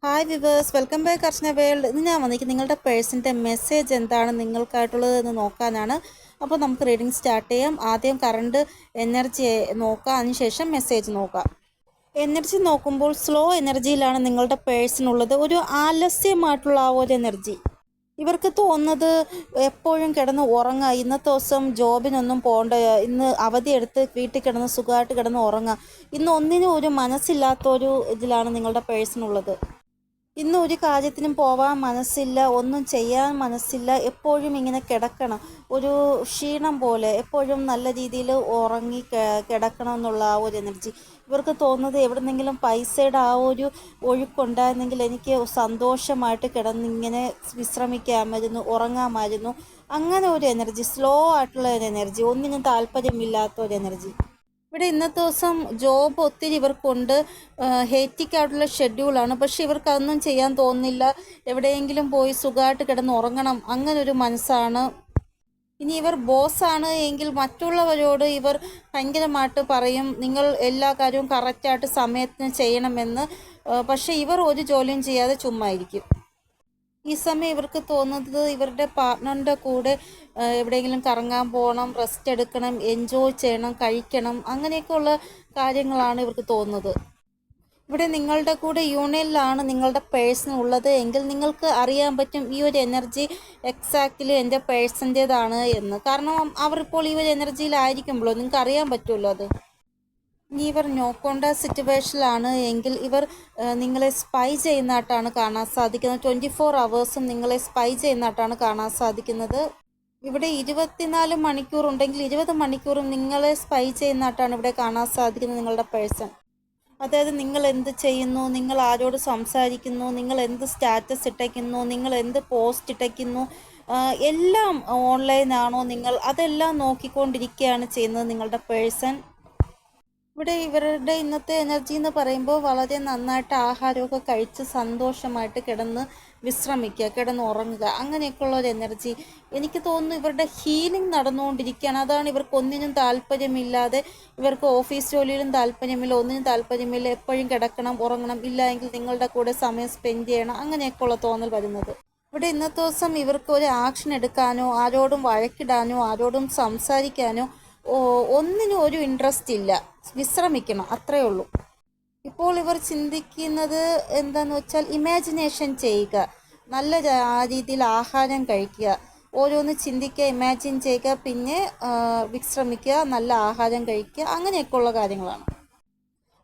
Hi viewers, welcome back അർച്ചന world. ഇന്ന് ഞാൻ വന്നിരിക്കും നിങ്ങളുടെ പേഴ്സിൻ്റെ മെസ്സേജ് എന്താണ് നിങ്ങൾക്കായിട്ടുള്ളത് എന്ന് നോക്കാനാണ്. അപ്പോൾ നമുക്ക് റീഡിങ് സ്റ്റാർട്ട് ചെയ്യാം. ആദ്യം കറണ്ട് എനർജി നോക്കാം, അതിനുശേഷം മെസ്സേജ് നോക്കാം. എനർജി നോക്കുമ്പോൾ സ്ലോ എനർജിയിലാണ് നിങ്ങളുടെ പേഴ്സിനുള്ളത്. ഒരു ആലസ്യമായിട്ടുള്ള ആ ഒരു എനർജി. ഇവർക്ക് തോന്നുന്നത് എപ്പോഴും കിടന്ന് ഉറങ്ങുക, ഇന്നത്തെ ദിവസം ജോബിനൊന്നും പോകണ്ട, ഇന്ന് അവധിയെടുത്ത് വീട്ടിൽ കിടന്ന് സുഖമായിട്ട് കിടന്ന് ഉറങ്ങുക. ഇന്ന് ഒന്നിനും ഒരു മനസ്സില്ലാത്തൊരു ഇതിലാണ് നിങ്ങളുടെ പേഴ്സിനുള്ളത്. ഇന്ന് ഒരു കാര്യത്തിനും പോവാൻ മനസ്സില്ല, ഒന്നും ചെയ്യാൻ മനസ്സില്ല, എപ്പോഴും ഇങ്ങനെ കിടക്കണം, ഒരു ക്ഷീണം പോലെ എപ്പോഴും നല്ല രീതിയിൽ ഉറങ്ങി കിടക്കണം എന്നുള്ള ആ ഒരു എനർജി. ഇവർക്ക് തോന്നുന്നത് എവിടെന്നെങ്കിലും പൈസയുടെ ആ ഒരു ഒഴുക്കുണ്ടായിരുന്നെങ്കിൽ എനിക്ക് സന്തോഷമായിട്ട് കിടന്നിങ്ങനെ വിശ്രമിക്കാമായിരുന്നു, ഉറങ്ങാമായിരുന്നു. അങ്ങനെ ഒരു എനർജി, സ്ലോ ആയിട്ടുള്ള ഒരു എനർജി, ഒന്നിനും താല്പര്യമില്ലാത്ത ഒരു എനർജി. ഇവിടെ ഇന്നത്തെ ദിവസം ജോബ് ഒത്തിരി ഇവർക്കുണ്ട്, ഹെക്റ്റിക്കായിട്ടുള്ള ഷെഡ്യൂളാണ്. പക്ഷെ ഇവർക്ക് അതൊന്നും ചെയ്യാൻ തോന്നുന്നില്ല. എവിടെയെങ്കിലും പോയി സുഖമായിട്ട് കിടന്ന് ഉറങ്ങണം, അങ്ങനൊരു മനസ്സാണ്. ഇനി ഇവർ ബോസാണ് എങ്കിൽ മറ്റുള്ളവരോട് ഇവർ ഭയങ്കരമായിട്ട് പറയും, നിങ്ങൾ എല്ലാ കാര്യവും കറക്റ്റായിട്ട് സമയത്തിന് ചെയ്യണമെന്ന്. പക്ഷേ ഇവർ ഒരു ജോലിയും ചെയ്യാതെ ചുമ്മാ ഇരിക്കും. ഈ സമയം ഇവർക്ക് തോന്നുന്നത് ഇവരുടെ പാർട്ട്ണറിൻ്റെ കൂടെ എവിടെയെങ്കിലും കറങ്ങാൻ പോകണം, റെസ്റ്റ് എടുക്കണം, എൻജോയ് ചെയ്യണം, കഴിക്കണം, അങ്ങനെയൊക്കെയുള്ള കാര്യങ്ങളാണ് ഇവർക്ക് തോന്നുന്നത്. ഇവിടെ നിങ്ങളുടെ കൂടെ യൂണിയനിലാണ് നിങ്ങളുടെ പേഴ്സൺ ഉള്ളത് എങ്കിൽ നിങ്ങൾക്ക് അറിയാൻ പറ്റും ഈ ഒരു എനർജി എക്സാക്റ്റ്ലി എൻ്റെ പേഴ്സൻ്റേതാണ് എന്ന്. കാരണം അവരിപ്പോൾ ഈ ഒരു എനർജിയിലായിരിക്കുമ്പോഴോ നിങ്ങൾക്ക് അറിയാൻ പറ്റുമല്ലോ അത്. ഇനി ഇവർ നോ കോണ്ടാക്ട് സിറ്റുവേഷനിലാണ് എങ്കിൽ ഇവർ നിങ്ങളെ സ്പൈ ചെയ്യുന്നതായിട്ടാണ് കാണാൻ സാധിക്കുന്നത്. 24 അവേഴ്സും നിങ്ങളെ സ്പൈ ചെയ്യുന്നതായിട്ടാണ് കാണാൻ സാധിക്കുന്നത്. ഇവിടെ 24 മണിക്കൂർ ഉണ്ടെങ്കിൽ 20 മണിക്കൂറും നിങ്ങളെ സ്പൈ ചെയ്യുന്നതായിട്ടാണ് ഇവിടെ കാണാൻ സാധിക്കുന്നത് നിങ്ങളുടെ പേഴ്സൺ. അതായത് നിങ്ങൾ എന്ത് ചെയ്യുന്നു, നിങ്ങൾ ആരോട് സംസാരിക്കുന്നു, നിങ്ങൾ എന്ത് സ്റ്റാറ്റസ് ഇട്ടയ്ക്കുന്നു, നിങ്ങൾ എന്ത് പോസ്റ്റ് ഇട്ടയ്ക്കുന്നു, എല്ലാം ഓൺലൈനാണോ നിങ്ങൾ, അതെല്ലാം നോക്കിക്കൊണ്ടിരിക്കുകയാണ് ചെയ്യുന്നത് നിങ്ങളുടെ പേഴ്സൺ. ഇവിടെ ഇവരുടെ ഇന്നത്തെ എനർജി എന്ന് പറയുമ്പോൾ വളരെ നന്നായിട്ട് ആഹാരമൊക്കെ കഴിച്ച് സന്തോഷമായിട്ട് കിടന്ന് വിശ്രമിക്കുക, കിടന്ന് ഉറങ്ങുക, അങ്ങനെയൊക്കെയുള്ള ഒരു എനർജി. എനിക്ക് തോന്നുന്നു ഇവരുടെ ഹീലിംഗ് നടന്നുകൊണ്ടിരിക്കുകയാണ്. അതാണ് ഇവർക്ക് ഒന്നിനും താല്പര്യമില്ലാതെ, ഇവർക്ക് ഓഫീസ് ജോലിയിലും താല്പര്യമില്ല, ഒന്നിനും താല്പര്യമില്ല, എപ്പോഴും കിടക്കണം, ഉറങ്ങണം, ഇല്ല എങ്കിൽ നിങ്ങളുടെ കൂടെ സമയം സ്പെൻഡ് ചെയ്യണം, അങ്ങനെയൊക്കെയുള്ള തോന്നൽ വരുന്നത്. ഇവിടെ ഇന്നത്തെ ദിവസം ഇവർക്ക് ഒരു ആക്ഷൻ എടുക്കാനോ ആരോടും വഴക്കിടാനോ ആരോടും സംസാരിക്കാനോ ഒന്നിനും ഒരു ഇൻട്രസ്റ്റ് ഇല്ല, വിശ്രമിക്കണം, അത്രയേ ഉള്ളൂ. ഇപ്പോൾ ഇവർ ചിന്തിക്കുന്നത് എന്താണെന്ന് വെച്ചാൽ ഇമാജിനേഷൻ ചെയ്യുക, നല്ല രീതിയിൽ ആഹാരം കഴിക്കുക, ഓരോന്ന് ചിന്തിക്കുക, ഇമാജിൻ ചെയ്യുക, പിന്നെ വിശ്രമിക്കുക, നല്ല ആഹാരം കഴിക്കുക, അങ്ങനെയൊക്കെയുള്ള കാര്യങ്ങളാണ്.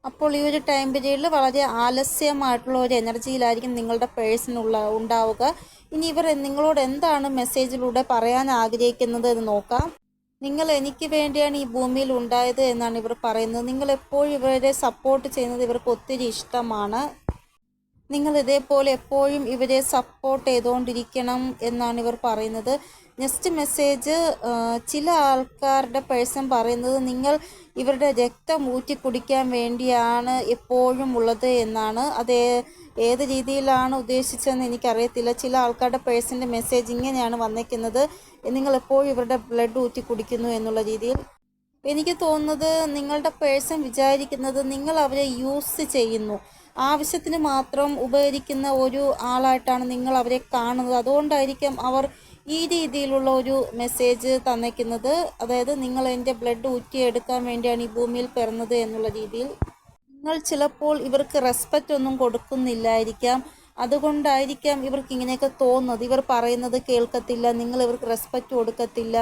അപ്പോൾ ഈ ഒരു ടൈം പീരീഡിൽ വളരെ ആലസ്യമായിട്ടുള്ള ഒരു എനർജിയിലായിരിക്കും നിങ്ങളുടെ ഉണ്ടാവുക. ഇനി ഇവർ നിങ്ങളോട് എന്താണ് മെസ്സേജിലൂടെ പറയാൻ ആഗ്രഹിക്കുന്നത് എന്ന് നോക്കാം. നിങ്ങൾ എനിക്ക് വേണ്ടിയാണ് ഈ ഭൂമിയിൽ ഉണ്ടായത് എന്നാണ് ഇവർ പറയുന്നത്. നിങ്ങൾ എപ്പോഴും ഇവരെ സപ്പോർട്ട് ചെയ്യുന്നത് ഇവർക്ക് ഒത്തിരി ഇഷ്ടമാണ്. നിങ്ങൾ ഇതേപോലെ എപ്പോഴും ഇവരെ സപ്പോർട്ട് ചെയ്തുകൊണ്ടിരിക്കണം എന്നാണ് ഇവർ പറയുന്നത്. നെക്സ്റ്റ് മെസ്സേജ്, ചില ആൾക്കാരുടെ പേഴ്സൺ പറയുന്നത് നിങ്ങൾ ഇവരുടെ രക്തം ഊറ്റി കുടിക്കാൻ വേണ്ടിയാണ് എപ്പോഴും ഉള്ളത് എന്നാണ്. അത് ഏത് രീതിയിലാണ് ഉദ്ദേശിച്ചതെന്ന് എനിക്കറിയത്തില്ല. ചില ആൾക്കാരുടെ പേഴ്സൻ്റെ മെസ്സേജ് ഇങ്ങനെയാണ് വന്നിരിക്കുന്നത്, നിങ്ങൾ എപ്പോഴും ഇവരുടെ ബ്ലഡ് ഊറ്റി കുടിക്കുന്നു എന്നുള്ള രീതിയിൽ. എനിക്ക് തോന്നുന്നത് നിങ്ങളുടെ പേഴ്സൺ വിചാരിക്കുന്നത് നിങ്ങൾ അവരെ യൂസ് ചെയ്യുന്നു, ആവശ്യത്തിന് മാത്രം ഉപകരിക്കുന്ന ഒരു ആളായിട്ടാണ് നിങ്ങൾ അവരെ കാണുന്നത്. അതുകൊണ്ടായിരിക്കും അവർ ഈ രീതിയിലുള്ള ഒരു മെസ്സേജ് തന്നേക്കുന്നത്. അതായത് നിങ്ങൾ എൻ്റെ ബ്ലഡ് ഊറ്റിയെടുക്കാൻ വേണ്ടിയാണ് ഈ ഭൂമിയിൽ പിറന്നത് എന്നുള്ള രീതിയിൽ. നിങ്ങൾ ചിലപ്പോൾ ഇവർക്ക് റെസ്പെക്റ്റ് ഒന്നും കൊടുക്കുന്നില്ലായിരിക്കാം, അതുകൊണ്ടായിരിക്കാം ഇവർക്ക് ഇങ്ങനെയൊക്കെ തോന്നുന്നത്. ഇവർ പറയുന്നത് കേൾക്കത്തില്ല, നിങ്ങൾ ഇവർക്ക് റെസ്പെക്റ്റ് കൊടുക്കത്തില്ല.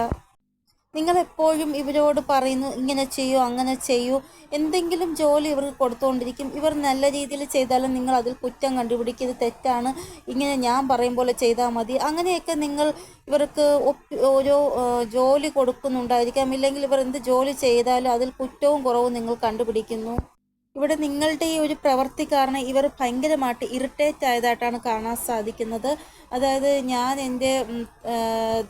നിങ്ങളെപ്പോഴും ഇവരോട് പറയുന്നു ഇങ്ങനെ ചെയ്യൂ, അങ്ങനെ ചെയ്യൂ, എന്തെങ്കിലും ജോലി ഇവർക്ക് കൊടുത്തുകൊണ്ടിരിക്കും. ഇവർ നല്ല രീതിയിൽ ചെയ്താലും നിങ്ങൾ അതിൽ കുറ്റം കണ്ടുപിടിക്കും, ഇത് തെറ്റാണ്, ഇങ്ങനെ ഞാൻ പറയും പോലെ ചെയ്താൽ മതി, അങ്ങനെയൊക്കെ നിങ്ങൾ ഇവർക്ക് ഓരോ ജോലി കൊടുക്കുന്നുണ്ടായിരിക്കാം. ഇല്ലെങ്കിൽ ഇവർ എന്ത് ജോലി ചെയ്താലും അതിൽ കുറ്റവും കുറവും നിങ്ങൾ കണ്ടുപിടിക്കുന്നു. ഇവിടെ നിങ്ങളുടെ ഈ ഒരു പ്രവൃത്തി കാരണം ഇവർ ഭയങ്കരമായിട്ട് ഇറിറ്റേറ്റ് ആയതായിട്ടാണ് കാണാൻ സാധിക്കുന്നത്. അതായത് ഞാൻ എൻ്റെ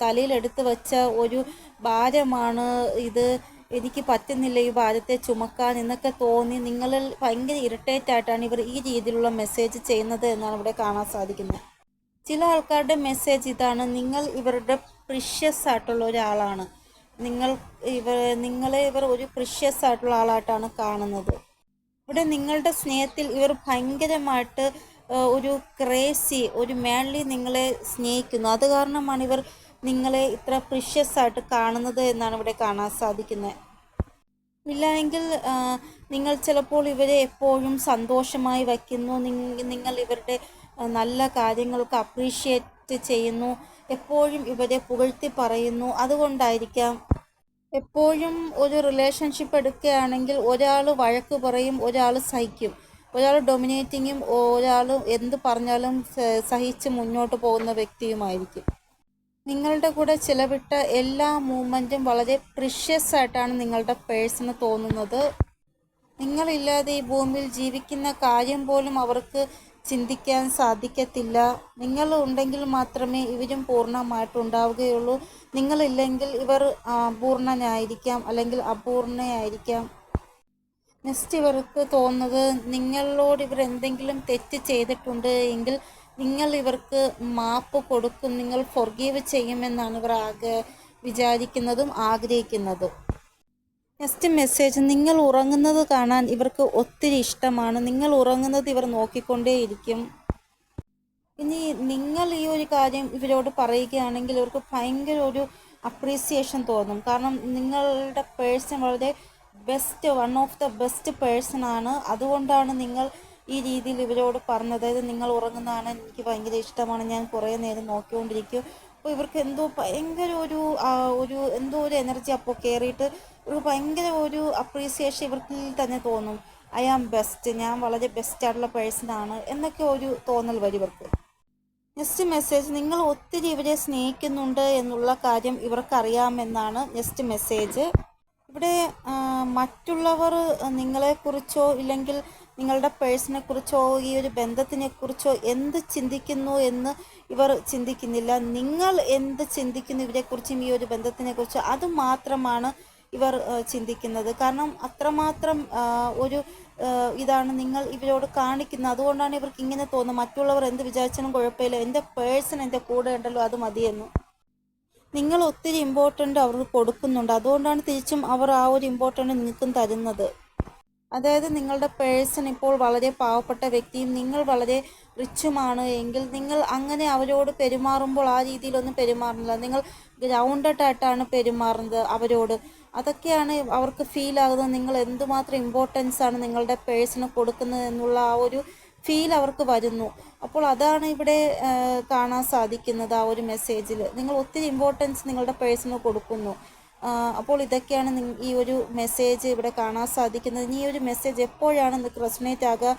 തലയിലെടുത്ത് വെച്ച ഒരു ഭാരമാണ് ഇത്, എനിക്ക് പറ്റുന്നില്ല ഈ ഭാരത്തെ ചുമക്കാൻ എന്നൊക്കെ തോന്നി നിങ്ങളിൽ ഭയങ്കര ഇറിറ്റേറ്റ് ആയിട്ടാണ് ഇവർ ഈ രീതിയിലുള്ള മെസ്സേജ് ചെയ്യുന്നത് എന്നാണ് ഇവിടെ കാണാൻ സാധിക്കുന്നത്. ചില ആൾക്കാരുടെ മെസ്സേജ് ഇതാണ്, നിങ്ങൾ ഇവരുടെ പ്രിഷ്യസ് ആയിട്ടുള്ള ഒരാളാണ്, നിങ്ങളെ ഇവർ ഒരു പ്രിഷ്യസ് ആയിട്ടുള്ള ആളായിട്ടാണ് കാണുന്നത്. ഇവിടെ നിങ്ങളുടെ സ്നേഹത്തിൽ ഇവർ ഭയങ്കരമായിട്ട് ഒരു ക്രേസി, ഒരു മാൻലി നിങ്ങളെ സ്നേഹിക്കുന്നു. അത് കാരണമാണ് ഇവർ നിങ്ങളെ ഇത്ര പ്രിഷ്യസ് ആയിട്ട് കാണുന്നത് എന്നാണ് ഇവിടെ കാണാൻ സാധിക്കുന്നത്. ഇല്ല എങ്കിൽ നിങ്ങൾ ചിലപ്പോൾ ഇവരെ എപ്പോഴും സന്തോഷമായി വയ്ക്കുന്നു. നിങ്ങൾ ഇവരുടെ നല്ല കാര്യങ്ങൾക്ക് അപ്രീഷിയേറ്റ് ചെയ്യുന്നു. എപ്പോഴും ഇവരെ പുകഴ്ത്തി പറയുന്നു. അതുകൊണ്ടായിരിക്കാം എപ്പോഴും ഒരു റിലേഷൻഷിപ്പ് എടുക്കുകയാണെങ്കിൽ ഒരാൾ വഴക്ക് പറയും, ഒരാൾ സഹിക്കും. ഒരാൾ ഡൊമിനേറ്റിങ്ങും ഒരാൾ എന്ത് പറഞ്ഞാലും സഹിച്ച് മുന്നോട്ട് പോകുന്ന വ്യക്തിയുമായിരിക്കും. നിങ്ങളുടെ കൂടെ ചിലവിട്ട എല്ലാ മൂമെൻറ്റും വളരെ പ്രിഷ്യസ് ആയിട്ടാണ് നിങ്ങളുടെ പേഴ്സണ് തോന്നുന്നത്. നിങ്ങളില്ലാതെ ഈ ഭൂമിയിൽ ജീവിക്കുന്ന കാര്യം പോലും അവർക്ക് ചിന്തിക്കാൻ സാധിക്കത്തില്ല. നിങ്ങൾ ഉണ്ടെങ്കിൽ മാത്രമേ ഇവരും പൂർണ്ണമായിട്ടുണ്ടാവുകയുള്ളൂ. നിങ്ങളില്ലെങ്കിൽ ഇവർ പൂർണ്ണനായിരിക്കാം അല്ലെങ്കിൽ അപൂർണയായിരിക്കാം. നെക്സ്റ്റ് ഇവർക്ക് തോന്നുന്നത് നിങ്ങളോട് ഇവർ എന്തെങ്കിലും തെറ്റ് ചെയ്തിട്ടുണ്ട് എങ്കിൽ നിങ്ങൾ ഇവർക്ക് മാപ്പ് കൊടുക്കും, നിങ്ങൾ ഫൊർഗീവ് ചെയ്യുമെന്നാണ് ഇവർ വിചാരിക്കുന്നതും ആഗ്രഹിക്കുന്നതും. നെക്സ്റ്റ് മെസ്സേജ്, നിങ്ങൾ ഉറങ്ങുന്നത് കാണാൻ ഇവർക്ക് ഒത്തിരി ഇഷ്ടമാണ്. നിങ്ങൾ ഉറങ്ങുന്നത് ഇവർ നോക്കിക്കൊണ്ടേയിരിക്കും. ഇനി നിങ്ങൾ ഈ ഒരു കാര്യം ഇവരോട് പറയുകയാണെങ്കിൽ ഇവർക്ക് ഭയങ്കര ഒരു അപ്രീസിയേഷൻ തോന്നും. കാരണം നിങ്ങളുടെ പേഴ്സൺ വളരെ best, one of the best person ആണ്. അതുകൊണ്ടാണ് നിങ്ങൾ ഈ രീതിയിൽ ഇവരോട് പറഞ്ഞത്. അതായത് നിങ്ങൾ ഉറങ്ങുന്നതാണ് എനിക്ക് ഭയങ്കര ഇഷ്ടമാണ്, ഞാൻ കുറേ നേരം നോക്കിക്കൊണ്ടിരിക്കും. അപ്പോൾ ഇവർക്ക് എന്തോ ഭയങ്കര ഒരു എന്തോ ഒരു എനർജി അപ്പോൾ കയറിയിട്ട് ഒരു ഭയങ്കര ഒരു അപ്രീസിയേഷൻ ഇവർക്കിൽ തന്നെ തോന്നും. ഐ ആം ബെസ്റ്റ്, ഞാൻ വളരെ ബെസ്റ്റായിട്ടുള്ള പേഴ്സണാണ് എന്നൊക്കെ ഒരു തോന്നൽ വരും ഇവർക്ക്. നെക്സ്റ്റ് മെസ്സേജ്, നിങ്ങൾ ഒത്തിരി ഇവരെ സ്നേഹിക്കുന്നുണ്ട് എന്നുള്ള കാര്യം ഇവർക്കറിയാമെന്നാണ് നെക്സ്റ്റ് മെസ്സേജ്. ഇവിടെ മറ്റുള്ളവർ നിങ്ങളെക്കുറിച്ചോ ഇല്ലെങ്കിൽ നിങ്ങളുടെ പേഴ്സണെക്കുറിച്ചോ ഈ ഒരു ബന്ധത്തിനെക്കുറിച്ചോ എന്ത് ചിന്തിക്കുന്നു എന്ന് ഇവർ ചിന്തിക്കുന്നില്ല. നിങ്ങൾ എന്ത് ചിന്തിക്കുന്നു ഇവരെക്കുറിച്ചും ഈ ഒരു ബന്ധത്തിനെക്കുറിച്ചോ അത് മാത്രമാണ് ഇവർ ചിന്തിക്കുന്നത്. കാരണം അത്രമാത്രം ഒരു ഇതാണ് നിങ്ങൾ ഇവരോട് കാണിക്കുന്നത്. അതുകൊണ്ടാണ് ഇവർക്ക് ഇങ്ങനെ തോന്നുന്നത്, മറ്റുള്ളവർ എന്ത് വിചാരിച്ചാലും കുഴപ്പമില്ല, എൻ്റെ പേഴ്സൺ എൻ്റെ കൂടെ ഉണ്ടല്ലോ അത് മതിയെന്ന്. നിങ്ങൾ ഒത്തിരി ഇമ്പോർട്ടൻ്റ് അവർക്ക് കൊടുക്കുന്നുണ്ട്. അതുകൊണ്ടാണ് തിരിച്ചും അവർ ആ ഒരു ഇമ്പോർട്ടൻ്റ് നിങ്ങൾക്കും തരുന്നത്. അതായത് നിങ്ങളുടെ പേഴ്സൺ ഇപ്പോൾ വളരെ പാവപ്പെട്ട വ്യക്തിയും നിങ്ങൾ വളരെ റിച്ചുമാണ് എങ്കിൽ നിങ്ങൾ അങ്ങനെ അവരോട് പെരുമാറുമ്പോൾ ആ രീതിയിലൊന്നും പെരുമാറുന്നില്ല. നിങ്ങൾ ഗ്രൗണ്ടഡ് ആയിട്ടാണ് പെരുമാറുന്നത് അവരോട്. അതൊക്കെയാണ് അവർക്ക് ഫീൽ ആകുന്നത്. നിങ്ങൾ എന്തുമാത്രം ഇമ്പോർട്ടൻസ് ആണ് നിങ്ങളുടെ പേഴ്സണ് കൊടുക്കുന്നത് എന്നുള്ള ആ ഒരു ഫീൽ അവർക്ക് വരുന്നു. അപ്പോൾ അതാണ് ഇവിടെ കാണാൻ സാധിക്കുന്നത്. ആ ഒരു മെസ്സേജിൽ നിങ്ങൾ ഒത്തിരി ഇമ്പോർട്ടൻസ് നിങ്ങളുടെ പേഴ്സണ് കൊടുക്കുന്നു. അപ്പോൾ ഇതൊക്കെയാണ് ഈ ഒരു മെസ്സേജ് ഇവിടെ കാണാൻ സാധിക്കുന്നത്. ഇനി ഈ ഒരു മെസ്സേജ് എപ്പോഴാണ് നിങ്ങൾക്ക് റെസൊനേറ്റ് ആകുക?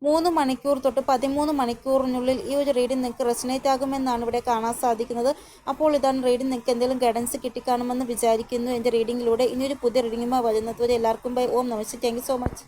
3 മണിക്കൂർ തൊട്ട് 13 മണിക്കൂറിനുള്ളിൽ ഈ ഒരു റീഡിംഗ് നിങ്ങൾക്ക് റെസൊനേറ്റ് ആകുമെന്നാണ് ഇവിടെ കാണാൻ സാധിക്കുന്നത്. അപ്പോൾ ഇതാണ് റീഡിംഗ്. നിങ്ങൾക്ക് എന്തെങ്കിലും ഗൈഡൻസ് കിട്ടിക്കാണുമെന്ന് വിചാരിക്കുന്നു എൻ്റെ റീഡിങ്ങിലൂടെ. ഇനിയൊരു പുതിയ റീഡിങ്ങുമായി വരുന്നത് വരെ എല്ലാവർക്കും ബൈ. ഓം നമസ്തേ. Thank you so much.